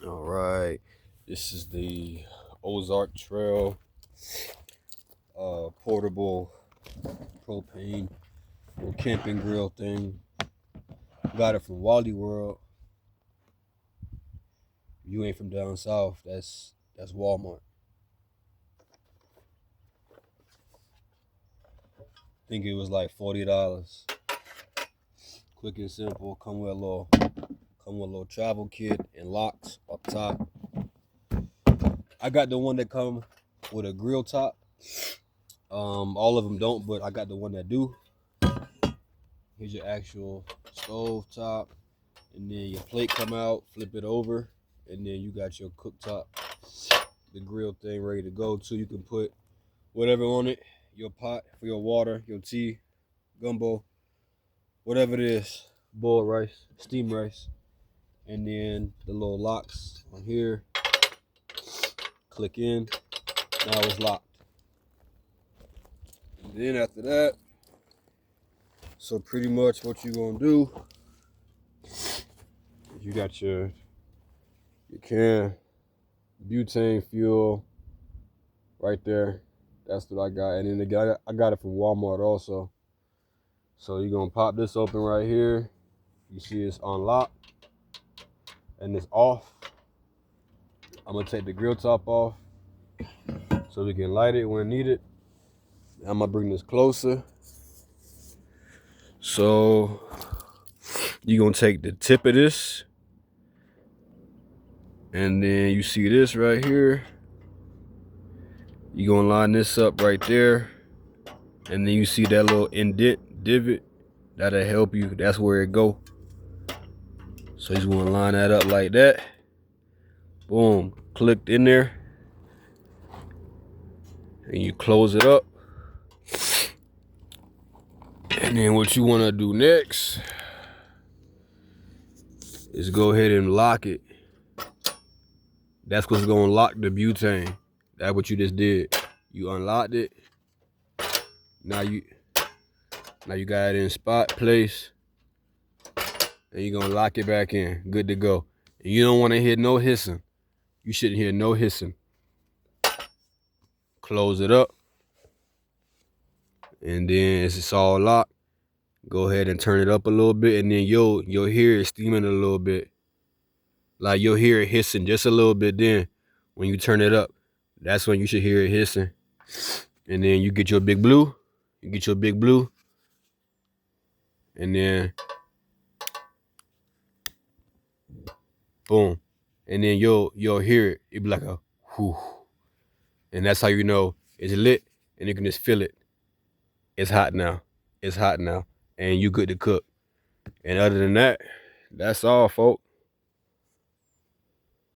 All right, this is the Ozark Trail portable propane little camping grill thing. Got it from Wally World. You ain't from down south. That's Walmart. I think it was like $40. Quick and simple. Come with a little travel kit and locks up top. I got the one that come with a grill top. All of them don't, but I got the one that do. Here's your actual stove top, and then your plate come out, flip it over, and then you got your cooktop, the grill thing ready to go. So you can put whatever on it, your pot for your water, your tea, gumbo, whatever it is, boiled rice, steamed rice, and then the little locks on here. Click in. Now it's locked. And then after that, so pretty much what you're gonna do, you got your can, butane fuel right there. That's what I got. And then again, I got it from Walmart also. So you're gonna pop this open right here. You see it's unlocked and it's off. I'm gonna take the grill top off so we can light it when needed. I'm gonna bring this closer. So you're gonna take the tip of this, and then you see this right here. You're gonna line this up right there, and then you see that little indent divot. That'll help you. That's where it go. So he's gonna line that up like that. Boom, clicked in there, and you close it up. And then what you wanna do next is go ahead and lock it. That's what's gonna lock the butane. That's what you just did. You unlocked it. Now you got it in spot place, and you're gonna lock it back in. Good to go. And you don't wanna hear no hissing. You shouldn't hear no hissing. Close it up. And then it's all locked. Go ahead and turn it up a little bit, and then you'll hear it steaming a little bit. Like you'll hear it hissing just a little bit. Then when you turn it up, that's when you should hear it hissing. And then you get your big blue. And then boom. And then you'll hear it. It'll be like a whoo. And that's how you know it's lit, and you can just feel it. It's hot now. And you good to cook. And other than that, that's all, folks.